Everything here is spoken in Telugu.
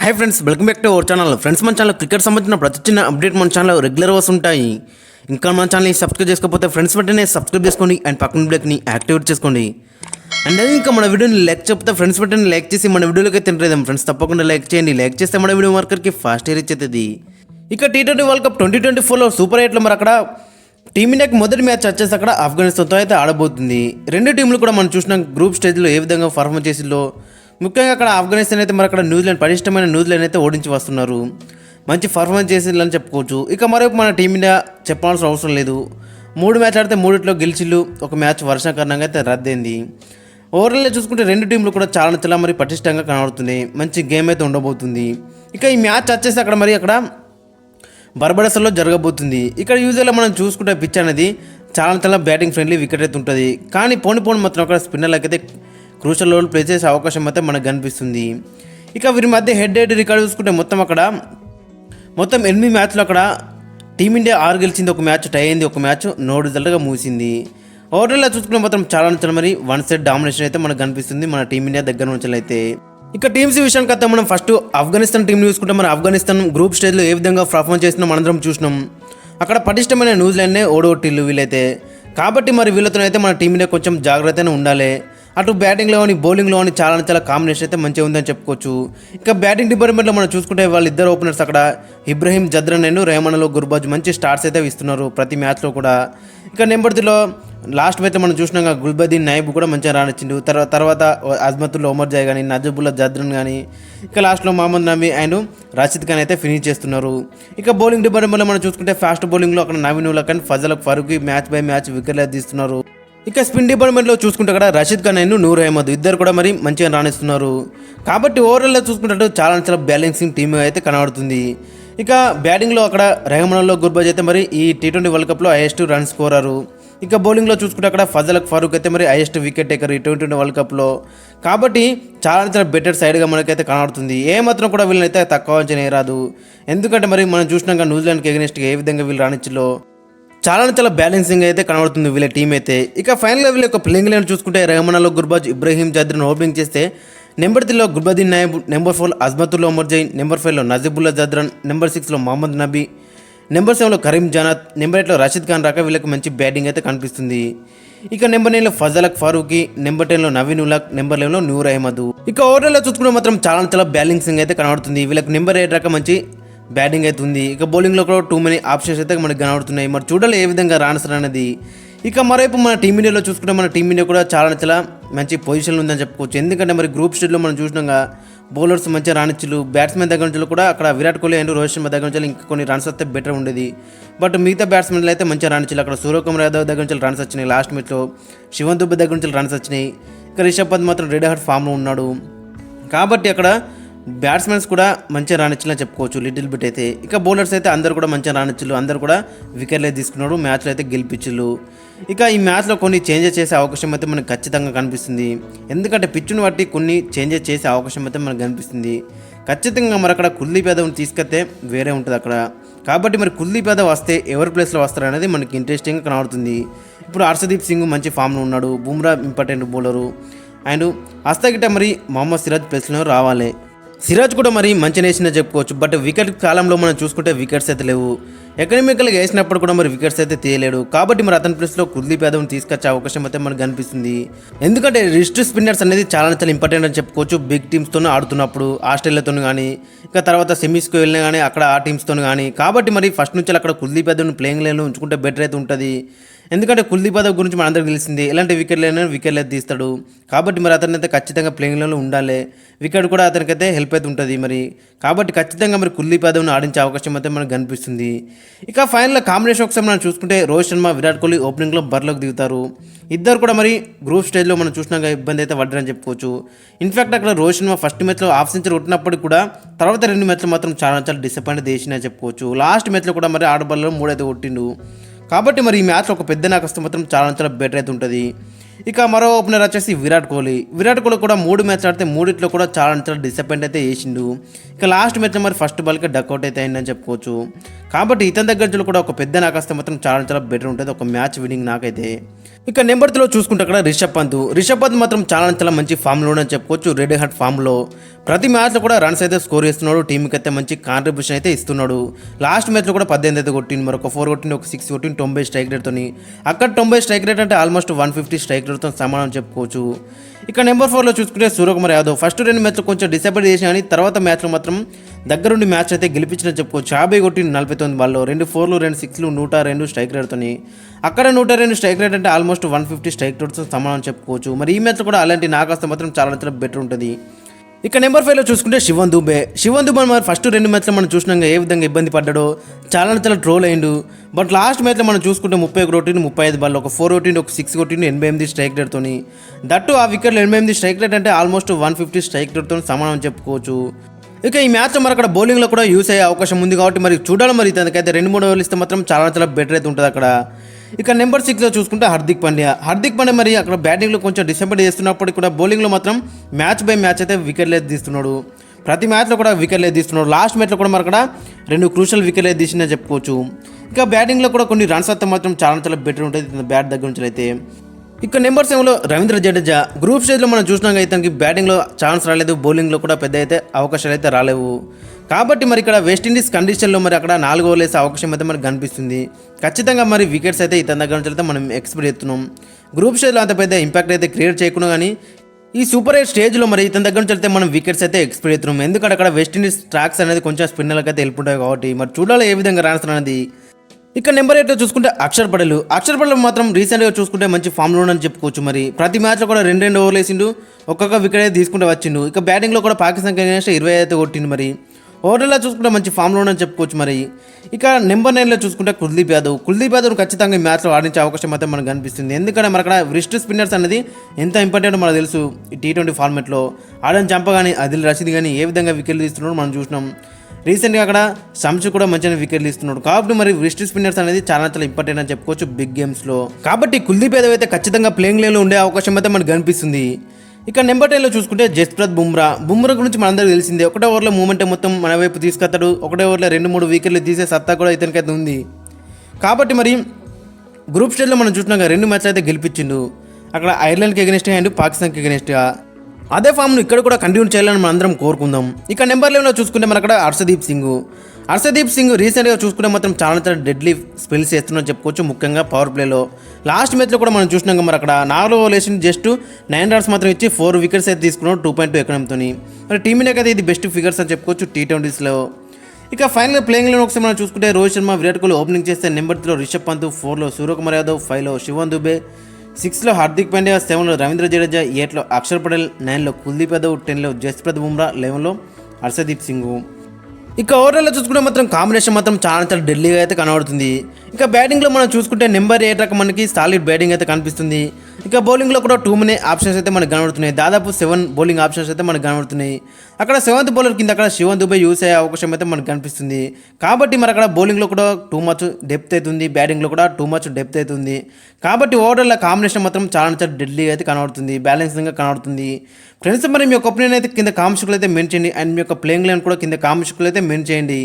Hi friends, welcome back to our channel. Friends, మన ఛానల్ క్రికెట్ సంబంధించిన ప్రతి చిన్న అప్డేట్ మన ఛానల్ రెగ్యులర్ వస్తుంటాయి. ఇంకా మన ఛానల్ని సబ్స్క్రైబ్ చేసుకోకపోతే ఫ్రెండ్స్ వెంటనే సబ్స్క్రైబ్ చేసుకోండి అండ్ పక్కన బ్లాక్ని యాక్టివేట్ చేసుకోండి. అండ్ అదే ఇంకా మన వీడియోని లైక్ చెప్తే ఫ్రెండ్స్ వెంటనే లైక్ చేసి మన వీడియోలోకి తింటారు ఫ్రెండ్స్. తప్పకుండా లైక్ చేయండి. లైక్ చేస్తే మన వీడియో మార్కర్కి ఫాస్ట్ రీచ్ అవుతుంది. ఇక T20 వరల్డ్ కప్ 2024లో సూపర్ 8లో మరి అక్కడ టీమిండియాకి మొదటి మ్యాచ్ వచ్చేసి అక్కడ ఆఫ్ఘనిస్తాన్తో అయితే ఆడబోతుంది. రెండు టీంలు కూడా మనం చూసిన గ్రూప్ స్టేజ్లో ఏ విధంగా పర్ఫార్మ్ చేసిందో, ముఖ్యంగా అక్కడ ఆఫ్ఘనిస్తాన్ అయితే మరి అక్కడ న్యూజిలాండ్ పటిష్టమైన న్యూజిలాండ్ అయితే ఓడించి వస్తున్నారు. మంచి పర్ఫార్మెన్స్ చేసిందని చెప్పుకోవచ్చు. ఇక మరొక మన టీమిండియా చెప్పాల్సిన అవసరం లేదు. 3 మ్యాచ్ ఆడితే 3 గెలిచిళ్ళు, ఒక మ్యాచ్ వర్షం కారణంగా అయితే రద్దయింది. ఓవరాల్గా చూసుకుంటే రెండు టీంలు కూడా చాలా మరి పటిష్టంగా కనబడుతుంది. మంచి గేమ్ అయితే ఉండబోతుంది. ఇక ఈ మ్యాచ్ వచ్చేసి అక్కడ మరి అక్కడ బర్బడస్లో జరగబోతుంది. ఇక్కడ యూజువల్గా మనం చూసుకుంటే పిచ్ అనేది చాలా బ్యాటింగ్ ఫ్రెండ్లీ వికెట్ అయితే ఉంటుంది. కానీ పోని మాత్రం అక్కడ స్పిన్నర్లకి అయితే క్రూషల్ రోల్ ప్లే చేసే అవకాశం అయితే మనకు కనిపిస్తుంది. ఇక వీరి మధ్య హెడ్ రికార్డు చూసుకుంటే మొత్తం 8 మ్యాచ్లు అక్కడ టీమిండియా 6 గెలిచింది, ఒక మ్యాచ్ టై అయింది, ఒక మ్యాచ్ నో రిజల్ట్గా ముగిసింది. ఓవరాల్గా చూసుకుంటే మాత్రం చాలా మరి వన్ సైడ్ డామినేషన్ అయితే మనకు కనిపిస్తుంది మన టీమిండియా దగ్గర నుంచి అయితే. ఇక టీమ్స్ విషయానికి వస్తే మనం ఫస్ట్ ఆఫ్ఘనిస్తాన్ టీంని చూసుకుంటే మరి ఆఫ్ఘనిస్తాన్ గ్రూప్ స్టేజ్లో ఏ విధంగా పర్ఫార్మ్ చేసినా మనందరం చూసినాం. అక్కడ పటిష్టమైన న్యూజిలాండ్నే ఓడగొట్టిల్లు వీళ్ళైతే. కాబట్టి మరి వీళ్ళతో అయితే మన టీంలో కొంచెం జాగ్రత్తగానే ఉండాలి. అటు బ్యాటింగ్లో కానీ బౌలింగ్లో కానీ చాలా కాంబినేషన్ అయితే మంచిగా ఉందని చెప్పుకోవచ్చు. ఇక బ్యాటింగ్ డిపార్ట్మెంట్లో మనం చూసుకుంటే వాళ్ళిద్దరు ఓపెనర్స్ అక్కడ ఇబ్రహీం జద్రన్ అండ్ రెహమాన్లో గుర్బాజ్ మంచి స్టార్ట్స్ అయితే ఇస్తున్నారు ప్రతి మ్యాచ్లో కూడా. ఇక నెంబర్ 3లో లాస్ట్ మ్యాచ్లో మనం చూసినాక గుల్బదీన్ నాయబ్ కూడా మంచిగా రానిచ్చిండు. తర్వాత అజ్మతుల్లా ఒమర్ జాయ్ కానీ, నజబుల్లా జద్రన్ కానీ, ఇక లాస్ట్లో మహమ్మద్ నబీ అండ్ రాషిద్ ఖాన్ అయితే ఫినిష్ చేస్తున్నారు. ఇక బౌలింగ్ డిపార్ట్మెంట్లో మనం చూసుకుంటే ఫాస్ట్ బౌలింగ్లో అక్కడ Naveen ul Haq, Fazal Farooq match by match వికెట్లు అయితే తీస్తున్నారు. ఇక స్పిన్ డిపార్ట్మెంట్లో చూసుకుంటే అక్కడ రషీద్ ఖాన్ అండ్ నూర్ అహ్మద్ ఇద్దరు కూడా మరి మంచిగా రాణిస్తున్నారు. కాబట్టి ఓవరాల్గా చూసుకుంటే చాలా బ్యాలెన్సింగ్ టీమ్ అయితే కనబడుతుంది. ఇక బ్యాటింగ్లో అక్కడ రెహమాన్లో గుర్బాజ్ అయితే మరి ఈ T20 వరల్డ్ కప్లో హైయెస్ట్ రన్ స్కోరరు. ఇక బౌలింగ్లో చూసుకుంటే అక్కడ ఫజల్ ఫరూక్ అయితే మరి హైయెస్ట్ వికెట్ టేకర్ ఈ T20 వరల్డ్ కప్లో. కాబట్టి చాలా బెటర్ సైడ్గా మనకైతే కనబడుతుంది. ఏమాత్రం కూడా వీళ్ళనైతే తక్కువ అంచనా రాదు. ఎందుకంటే మరి మనం చూసినాక న్యూజిలాండ్కి ఎగనెస్ట్గా ఏ విధంగా వీళ్ళు రాణించిలో చాలా బ్యాలెన్సింగ్ అయితే కనబడుతుంది వీళ్ళ టీం అయితే. ఇక ఫైనల్గా వీళ్ళ యొక్క ప్లేయింగ్ లైన్ చూసుకుంటే రెహమాన్లో గుర్బాజ్, ఇబ్రహీం జద్రన్ ఓపెనింగ్ చేస్తే, నెంబర్ 3లో Gulbadin Naib, number 4 Azmatullah Omarzai, number 5లో నజబుల్లా జద్రన్, నెంబర్ 6లో మహమ్మద్ నబీ, నెంబర్ 7లో కరీం జనాత్, నెంబర్ 8లో రషీద్ ఖాన్ రాక వీళ్ళకి మంచి బ్యాటింగ్ అయితే కనిపిస్తుంది. ఇక నెంబర్ 9లో ఫజల్ ఫరూక్, నెంబర్ 10లో నవీన్ ఉల్ హక్, నెంబర్ 11లో నూర్ అహ్మద్. ఇక ఓవరాల్గా చూసుకుంటే మాత్రం చాలా బ్యాలెన్సింగ్ అయితే కనబడుతుంది. వీళ్ళకి నెంబర్ 8 రాక మంచి బ్యాటింగ్ అయితే ఉంది. ఇక బౌలింగ్లో కూడా టూ మెనీ ఆప్షన్స్ అయితే మనకు కనబడుతున్నాయి. మరి చూడాలి ఏ విధంగా రాణిస్తారు అనేది. ఇక మరోవైపు మన టీమిండియాలో చూసుకుంటే మన టీమిండియా కూడా చాలా మంచి పొజిషన్లో ఉందని చెప్పుకోవచ్చు. ఎందుకంటే మరి గ్రూప్ స్టేజ్లో మనం చూసినాక బౌలర్స్ మంచిగా రాణించులు, బ్యాట్స్మెన్ దగ్గర నుంచి కూడా అక్కడ విరాట్ కోహ్లీ అండ్ రోహిత్ శర్మ దగ్గర నుంచి ఇంకా కొన్ని రన్స్ వస్తే బెటర్ ఉండేది. బట్ మిగతా బ్యాట్స్మెన్లు అయితే మంచిగా రాణించాలి. అక్కడ సూర్యకుమార్ యాదవ్ దగ్గర నుంచి రన్స్ వచ్చినాయి, లాస్ట్ మ్యాచ్లో శివన్ దుబే దగ్గర నుంచి రన్స్ వచ్చినాయి. ఇక రిషబ్ పంత్ మాత్రం రెడ్ హార్ట్ ఫామ్లో ఉన్నాడు. కాబట్టి అక్కడ బ్యాట్స్మెన్స్ కూడా మంచిగా రాణించాలని చెప్పుకోవచ్చు లిటిల్ బిట్ అయితే. ఇక బౌలర్స్ అయితే అందరు కూడా మంచిగా రాణించు, అందరు కూడా వికెట్లు అయితే తీసుకున్నాడు, మ్యాచ్లో అయితే గెలిపించు. ఇక ఈ మ్యాచ్లో కొన్ని చేంజెస్ చేసే అవకాశం అయితే మనకు ఖచ్చితంగా కనిపిస్తుంది. ఎందుకంటే పిచ్చును బట్టి కొన్ని చేంజెస్ చేసే అవకాశం అయితే మనకు కనిపిస్తుంది. ఖచ్చితంగా మరి అక్కడ కుల్దీప్ యాదవ్ని తీసుకొస్తే వేరే ఉంటుంది అక్కడ. కాబట్టి మరి కుల్దీప్ యాదవ్ వస్తే ఎవరి ప్లేస్లో వస్తారు అనేది మనకి ఇంట్రెస్టింగ్గా కనబడుతుంది. ఇప్పుడు హర్షదీప్ సింగ్ మంచి ఫామ్లో ఉన్నాడు, బుమ్రా ఇంపార్టెంట్ బౌలరు, అండ్ అస్తగిట మరి మొహమ్మద్ సిరాజ్ ప్లేస్లో రావాలి. సిరాజ్ కూడా మరి మంచి నేసిన చెప్పుకోవచ్చు. బట్ వికెట్ కాలంలో మనం చూసుకుంటే వికెట్స్ అయితే లేవు. ఎకనామికల్గా వేసినప్పుడు కూడా మరి వికెట్స్ అయితే తీయలేడు. కాబట్టి మరి అతని ప్లేస్లో కుల్దీప్ యాదవ్ని తీసుకొచ్చే అవకాశం అయితే మనకు కనిపిస్తుంది. ఎందుకంటే రిస్ట్ స్పిన్నర్స్ అనేది చాలా ఇంపార్టెంట్ అని చెప్పుకోవచ్చు బిగ్ టీమ్స్తో ఆడుతున్నప్పుడు, ఆస్ట్రేలియాతో కానీ, ఇక తర్వాత సెమీస్కి వెళ్ళినా కానీ అక్కడ ఆ టీమ్స్తో కానీ. కాబట్టి మరి ఫస్ట్ నుంచి అక్కడ కుల్దీప్ యాదవ్ని ప్లేయింగ్ లైన్లో ఉంచుకుంటే బెటర్ అయితే ఉంటుంది. ఎందుకంటే కుల్దీప్ యాదవ్ గురించి మనందరికీ తెలిసింది, ఎలాంటి వికెట్లు అయితే తీస్తాడు. కాబట్టి మరి అతని అయితే ఖచ్చితంగా ప్లేయింగ్ లైన్లో ఉండాలి. వికెట్ కూడా అతనికైతే హెల్ప్ అయితే ఉంటుంది మరి. కాబట్టి ఖచ్చితంగా మరి కుల్దీప్ యాదవ్ని ఆడించే అవకాశం అయితే మనకు కనిపిస్తుంది. ఇక ఫైనల్ కాంబినేషన్ ఒకసారి మనం చూసుకుంటే రోహిత్ శర్మ, విరాట్ కోహ్లీ ఓపెనింగ్లో బరిలోకి దిగుతారు. ఇద్దరు కూడా మరి గ్రూప్ స్టేజ్లో మనం చూసినాక ఇబ్బంది అయితే పడ్డారని చెప్పుకోవచ్చు. ఇన్ఫాక్ట్ అక్కడ రోహిత్ శర్మ ఫస్ట్ మ్యాచ్లో హాఫ్ సెంచరీ కొట్టినప్పటికీ కూడా తర్వాత 2 మ్యాచ్లు మాత్రం చాలా డిసప్పాయింట్ చేసినా చెప్పుకోవచ్చు. లాస్ట్ మ్యాచ్లో కూడా మరి 6 బాల్లో 3 అయితే కొట్టిండు. కాబట్టి మరి ఈ మ్యాచ్లో ఒక పెద్ద నాకస్తే మాత్రం చాలా బెటర్ అయితే ఉంటుంది. ఇక మరో ఓపెనర్ వచ్చేసి విరాట్ కోహ్లీ కూడా 3 మ్యాచ్ ఆడితే 3 కూడా చాలా డిసప్పాయింట్ అయితే చేసిండు. ఇక లాస్ట్ మ్యాచ్లో మరి ఫస్ట్ బాల్కి డక్అవుట్ అయితే అయిందని చెప్పుకోవచ్చు. కాబట్టి ఇతని దగ్గర నుంచి కూడా ఒక పెద్ద నాకాస్తే మాత్రం చాలా చాలా బెటర్ ఉంటుంది ఒక మ్యాచ్ విన్నింగ్ నాకైతే. ఇక నెంబర్ 3లో చూసుకుంటే అక్కడ రిషబ్ పంత్ మాత్రం చాలా చాలా మంచి ఫామ్లో అని చెప్పుకోవచ్చు. రెడ్ హాట్ ఫామ్లో ప్రతి మ్యాచ్లో కూడా రన్స్ అయితే స్కోర్ చేస్తున్నాడు, టీంకి అయితే మంచి కాంట్రిబ్యూషన్ అయితే ఇస్తున్నాడు. లాస్ట్ మ్యాచ్లో కూడా 18 అయితే కొట్టింది, మరొక 4 కొట్టింది, ఒక 6 కొట్టింది, 90 స్ట్రైక్ రేట్తో. అక్కడ 90 స్ట్రైక్ రేట్ అంటే ఆల్మోస్ట్ 150 స్ట్రైక్ రేట్తో సమానం చెప్పుకోవచ్చు. ఇక నెంబర్ 4లో చూసుకుంటే సూర్యకుమార్ యాదవ్ ఫస్ట్ 2 మ్యాచ్లు కొంచెం డిసప్పాయింట్ చేసిన కానీ తర్వాత మ్యాచ్లో మాత్రం దగ్గరుండి మ్యాచ్ అయితే గెలిపించిన చెప్పుకోవచ్చు. 50 కొట్టి 49 బాల్లో 2 4లు 2 6లు 102 స్ట్రైక్ రేట్తో. అక్కడ 102 స్ట్రైక్ రేట్ అంటే ఆల్మోస్ట్ 150 స్ట్రైక్ రేట్తో సమానం చెప్పుకోవచ్చు. మరి ఈ మ్యాచ్లో కూడా అలాంటి నాకాస్తే మాత్రం చాలా చాలా బెటర్ ఉంటుంది. ఇక నెంబర్ 5లో చూసుకుంటే శివన్ దుబే మరి ఫస్ట్ 2 మ్యాచ్లో మనం చూసినాక ఏ విధంగా ఇబ్బంది పడ్డాడో చాలా చాలా ట్రోల్ అయ్యిండు. బట్ లాస్ట్ మ్యాచ్లో మనం చూసుకుంటే 31 కొట్టిండు, 35 బాల్లో ఒక 4 కొట్టిండు, ఒక 6 కొట్టిండు, 88 స్ట్రైక్ రేట్తో. దట్టు ఆ వికెట్లో 88 స్ట్రైక్ రేట్ అంటే ఆల్మోస్ట్ 150 స్ట్రైక్ రేట్తో సమానం చెప్పుకోవచ్చు. ఇక ఈ మ్యాచ్లో మరి అక్కడ బౌలింగ్లో కూడా యూస్ అయ్యే అవకాశం ఉంది కాబట్టి మరి చూడాలి. మరి తనకైతే 2-3 ఓవర్లు ఇస్తే మాత్రం చాలా చాలా బెటర్ అయితే ఉంటుంది అక్కడ. ఇక నెంబర్ 6లో చూసుకుంటే హార్దిక్ పాండ్యా మరి అక్కడ బ్యాటింగ్లో కొంచెం డిసప్పాయింట్ చేస్తున్నప్పటికీ కూడా బౌలింగ్లో మాత్రం మ్యాచ్ బై మ్యాచ్ అయితే వికెట్లు అయితే తీస్తున్నాడు. ప్రతి మ్యాచ్లో కూడా వికెట్లు అయితే తీస్తున్నాడు. లాస్ట్ మ్యాచ్లో కూడా మరి అక్కడ 2 క్రూషల్ వికెట్లు అయితే తీసిందని చెప్పుకోవచ్చు. ఇక బ్యాటింగ్లో కూడా కొన్ని రన్స్ అయితే మాత్రం చాలా చాలా బెటర్ ఉంటుంది బ్యాట్ దగ్గర నుంచి అయితే. ఇక నెంబర్ 7లో రవీంద్ర జడేజా గ్రూప్ స్టేజ్లో మనం చూసినాక ఇతనికి బ్యాటింగ్లో ఛాన్స్ రాలేదు, బౌలింగ్లో కూడా పెద్ద అయితే అవకాశాలు అయితే రాలేవు. కాబట్టి మరి ఇక్కడ వెస్టిండీస్ కండిషన్లో మరి అక్కడ 4 ఓవర్లు వేసే అవకాశం అయితే మనకు కనిపిస్తుంది. ఖచ్చితంగా మరి వికెట్స్ అయితే ఇతని దగ్గర నుంచి అయితే మనం ఎక్స్పెక్ట్ చేస్తున్నాం. గ్రూప్ స్టేజ్లో అంత పెద్ద ఇంపాక్ట్ అయితే క్రియేట్ చేయకుండా కానీ ఈ సూపర్ 8 స్టేజ్లో మరి ఇతని దగ్గర నుంచి అయితే మనం వికెట్స్ అయితే ఎక్స్పెక్ట్ చేస్తున్నాం. ఎందుకంటే అక్కడ వెస్టిండీస్ ట్రాక్స్ అనేది కొంచెం స్పిన్నర్లకు అయితే వెళ్ళిపోతాయి కాబట్టి మరి చూడాలి ఏ విధంగా రాణిస్తారు అనేది. ఇక నెంబర్ 8లో చూసుకుంటే అక్షర్ పటేల్ మాత్రం రీసెంట్గా చూసుకుంటే మంచి ఫామ్లో అని చెప్పుకోవచ్చు. మరి ప్రతి మ్యాచ్లో కూడా 2 ఓవర్లు వేసిండు, ఒక్కొక్క వికెట్ అయితే తీసుకుంటూ వచ్చిండు. ఇక బ్యాటింగ్లో కూడా పాకిస్తాన్కి అగైన్స్ట్ 20 అయితే కొట్టిండు. మరి ఓవర్లో చూసుకుంటే మంచి ఫామ్లో అని చెప్పుకోవచ్చు. మరి ఇక నెంబర్ 9లో చూసుకుంటే కుల్దీప్ యాదవ్ ఖచ్చితంగా ఈ మ్యాచ్లో ఆడించే అవకాశం అయితే మనకు కనిపిస్తుంది. ఎందుకంటే మరి అక్కడ రిస్ట్ స్పిన్నర్స్ అనేది ఎంత ఇంపార్టెంట్ మనకు తెలుసు. ఈ T20 ఫార్మాట్లో ఆడని చంప కానీ ఆదిల్ రషీద్ కానీ ఏ విధంగా వికెట్లు తీస్తున్నాడో మనం చూసినాం. రీసెంట్గా అక్కడ శంషు కూడా మంచిగా వికెట్లు ఇస్తున్నాడు. కాబట్టి మరి రిస్ట్ స్పిన్నర్స్ అనేది చాలా చాలా ఇంపార్టెంట్ అని చెప్పుకోవచ్చు బిగ్ గేమ్స్లో. కాబట్టి కుల్దీప్ యాదవ్ అయితే ఖచ్చితంగా ప్లేయింగ్ లైన్లో ఉండే అవకాశం అయితే మనకు కనిపిస్తుంది. ఇక నెంబర్ 10లో చూసుకుంటే జస్ప్రీత్ బుమ్రా గురించి మనందరికీ తెలిసిందే. 1 ఓవర్లో మూమెంట్ మొత్తం మన వైపు తీసుకొస్తాడు. 1 ఓవర్లో 2-3 వికెట్లు తీసే సత్తా కూడా ఇతనికైతే ఉంది. కాబట్టి మరి గ్రూప్ స్టేజ్లో మనం చూసినాక 2 మ్యాచ్లు అయితే గెలిపించిండు. అక్కడ ఐర్లాండ్కి ఎగెనిస్ట్గా అండ్ పాకిస్తాన్కి ఎగెనిస్ట్గా. అదే ఫామ్ను ఇక్కడ కూడా కంటిన్యూ చేయాలని మనం అందరం కోరుకుందాం. ఇక నెంబర్ 11లో చూసుకుంటే మన అక్కడ హర్షదీప్ సింగ్ రీసెంట్గా చూసుకుంటే మాత్రం చాలా చాలా డెడ్లీ స్పెల్స్ చేస్తున్నారని చెప్పుకోవచ్చు, ముఖ్యంగా పవర్ ప్లేలో. లాస్ట్ మ్యాచ్లో కూడా మనం చూసినాక మరి అక్కడ 4 ఓవర్లు వేసి జస్ట్ 9 రన్స్ మాత్రం ఇచ్చి 4 వికెట్స్ అయితే తీసుకున్నాడు 2.2 ఎకనంతో. మరి టీమిండియాకి అయితే ఇది బెస్ట్ ఫిగర్స్ అని చెప్పుకోవచ్చు T20స్లో. ఇక ఫైనల్ ప్లేయింగ్లో ఒకసారి మనం చూసుకుంటే రోహిత్ శర్మ, విరాట్ కోహ్లీ ఓపెనింగ్ చేస్తే నెంబర్ 3లో రిషబ్ పంత్, 4లో సూర్యకుమార్ యాదవ్, 5లో శివన్ దుబే, 6లో హార్దిక్ పాండ్యా, 7లో రవీంద్ర జడేజా, 8లో అక్షర్ పటేల్, 9లో కుల్దీప్ యాదవ్, 10లో జస్ప్రీత్ బుమ్రా, 11లో హర్షదీప్ సింగ్. ఇక ఓవరాల్లో చూసుకుంటే మాత్రం కాంబినేషన్ మాత్రం చాలా చాలా డెడ్లీగా అయితే కనబడుతుంది. ఇక బ్యాటింగ్లో మనం చూసుకుంటే నెంబర్ 8 రకం మనకి సాలిడ్ బ్యాటింగ్ అయితే కనిపిస్తుంది. ఇక బౌలింగ్లో కూడా 2 మనీ ఆప్షన్స్ అయితే మనకు కనబడుతున్నాయి. దాదాపు 7 బౌలింగ్ ఆప్షన్స్ అయితే మనకు కనబడుతున్నాయి. అక్కడ 7th బౌలర్ కింద అక్కడ శివన్ దుబే యూస్ అయ్యే అవకాశం అయితే మనకు కనిపిస్తుంది. కాబట్టి మరి అక్కడ బౌలింగ్లో కూడా టూ మచ్ డెప్త్ అవుతుంది, బ్యాటింగ్లో కూడా టూ మచ్ డెప్త్ అవుతుంది. కాబట్టి ఓవరాల్ కాంబినేషన్ మాత్రం చాలా చాలా డెడ్లీగా అయితే కనబడుతుంది, బ్యాలెన్సింగ్గా కనబడుతుంది. ఫ్రెండ్స్ మరి మీ యొక్క ఒపీనియన్ అయితే కింద కామెంట్స్లో అయితే మెన్షన్ చేయండి. అండ్ మీ యొక్క ప్లేయింగ్ లైన్ కూడా కింద కామెంట్స్లో అయితే మెన్షన్ చేయండి.